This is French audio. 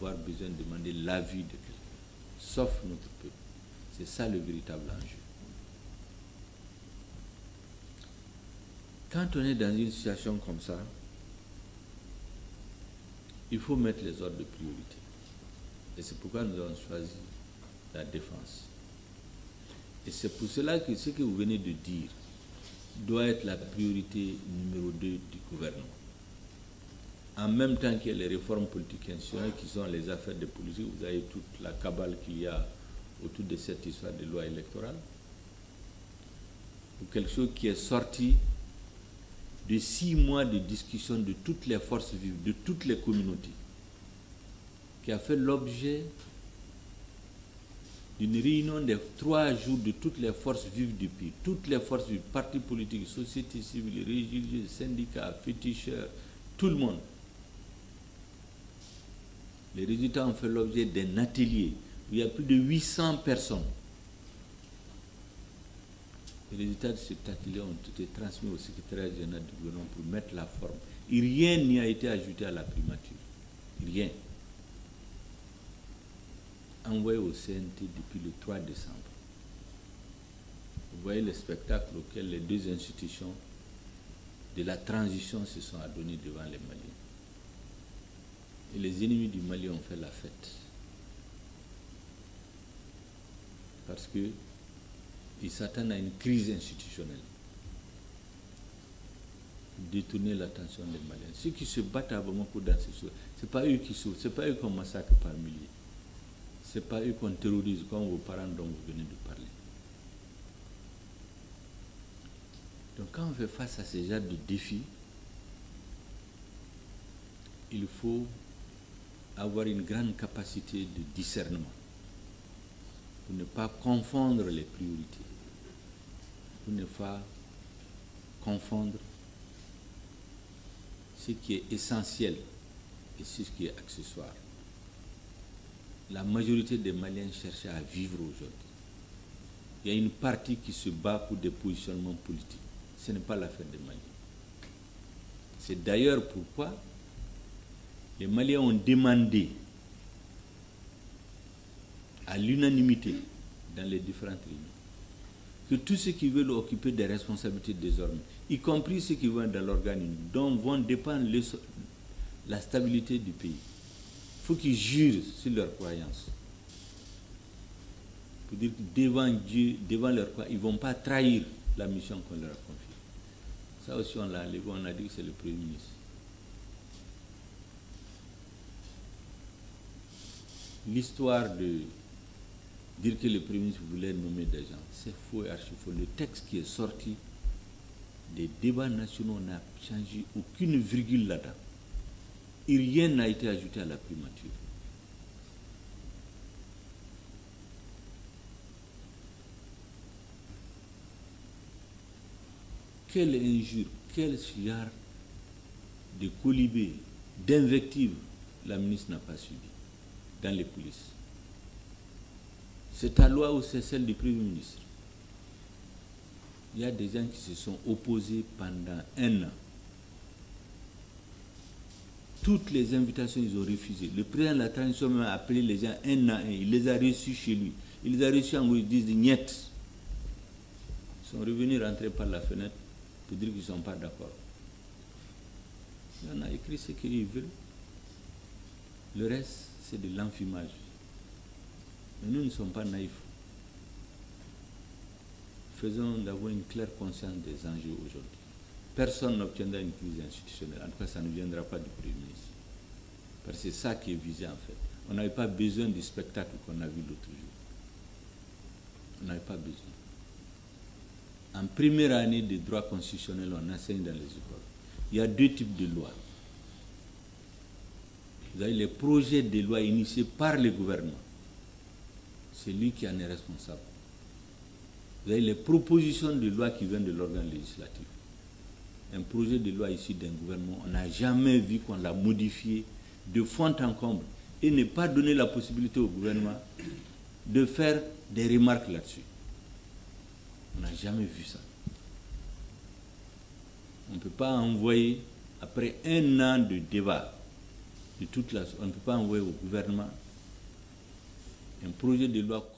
avoir besoin de demander l'avis de quelqu'un, sauf notre peuple. C'est ça le véritable enjeu. Quand on est dans une situation comme ça, il faut mettre les ordres de priorité. Et c'est pourquoi nous avons choisi la défense. Et c'est pour cela que ce que vous venez de dire doit être la priorité numéro 2 du gouvernement. En même temps qu'il y a les réformes politiques institutionnelles qui sont les affaires de politique, vous avez toute la cabale qu'il y a autour de cette histoire de loi électorale, ou quelque chose qui est sorti de 6 mois de discussion de toutes les forces vives, de toutes les communautés, qui a fait l'objet d'une réunion de 3 jours de toutes les forces vives du pays, toutes les forces vives, partis politiques, sociétés civiles, religieuses, syndicats, féticheurs, tout le monde. Les résultats ont fait l'objet d'un atelier où il y a plus de 800 personnes. Les résultats de cet atelier ont été transmis au secrétariat général du gouvernement pour mettre la forme. Et rien n'y a été ajouté à la primature. Rien. Envoyé au CNT depuis le 3 décembre. Vous voyez le spectacle auquel les deux institutions de la transition se sont adonnées devant les Maliens. Et les ennemis du Mali ont fait la fête. Parce qu'ils s'attendent à une crise institutionnelle. Détourner l'attention des Maliens. Ceux qui se battent à Bamako dans ces choses, ce n'est pas eux qui souffrent, ce n'est pas eux qu'on massacre par milliers. Ce n'est pas eux qu'on terrorise comme vos parents dont vous venez de parler. Donc quand on fait face à ces genres de défis, il faut avoir une grande capacité de discernement pour ne pas confondre les priorités, pour ne pas confondre ce qui est essentiel et ce qui est accessoire. La majorité des Maliens cherchent à vivre aujourd'hui. Il y a une partie qui se bat pour des positionnements politiques. Ce n'est pas l'affaire des Maliens. C'est d'ailleurs pourquoi les Maliens ont demandé à l'unanimité dans les différentes réunions que tous ceux qui veulent occuper des responsabilités désormais, y compris ceux qui vont dans l'organisme, dont vont dépendre la stabilité du pays, il faut qu'ils jurent sur leur croyance. Pour dire que devant Dieu, devant leur croyance, ils ne vont pas trahir la mission qu'on leur a confiée. Ça aussi, on l'a enlevé, on a dit que c'est le Premier ministre. L'histoire de dire que le Premier ministre voulait nommer des gens, c'est faux et archi-faux. Le texte qui est sorti des débats nationaux n'a changé aucune virgule là-dedans. Et rien n'a été ajouté à la primature. Quelle injure, quel genre de colibé, d'invective la ministre n'a pas suivi dans les coulisses. C'est ta loi ou c'est celle du Premier ministre? Il y a des gens qui se sont opposés pendant 1 an. Toutes les invitations, ils ont refusé. Le président de la transition a appelé les gens 1 à 1. Il les a reçus chez lui. Il les a reçus en ils disent niet. Ils sont revenus rentrer par la fenêtre pour dire qu'ils ne sont pas d'accord. On a écrit ce qu'ils veulent. Le reste, c'est de l'enfumage. Mais nous ne sommes pas naïfs. Faisons d'avoir une claire conscience des enjeux aujourd'hui. Personne n'obtiendra une crise institutionnelle. En tout cas, ça ne viendra pas du Premier ministre. Parce que c'est ça qui est visé en fait. On n'avait pas besoin du spectacle qu'on a vu l'autre jour. On n'avait pas besoin. En première année de droit constitutionnel, on enseigne dans les écoles. Il y a 2 types de lois. Vous avez les projets de loi initiés par le gouvernement. C'est lui qui en est responsable. Vous avez les propositions de loi qui viennent de l'organe législatif. Un projet de loi issu d'un gouvernement, on n'a jamais vu qu'on l'a modifié de fond en comble et ne pas donner la possibilité au gouvernement de faire des remarques là-dessus. On n'a jamais vu ça. On ne peut pas envoyer, après 1 an de débat, de toute la... On ne peut pas envoyer au gouvernement un projet de loi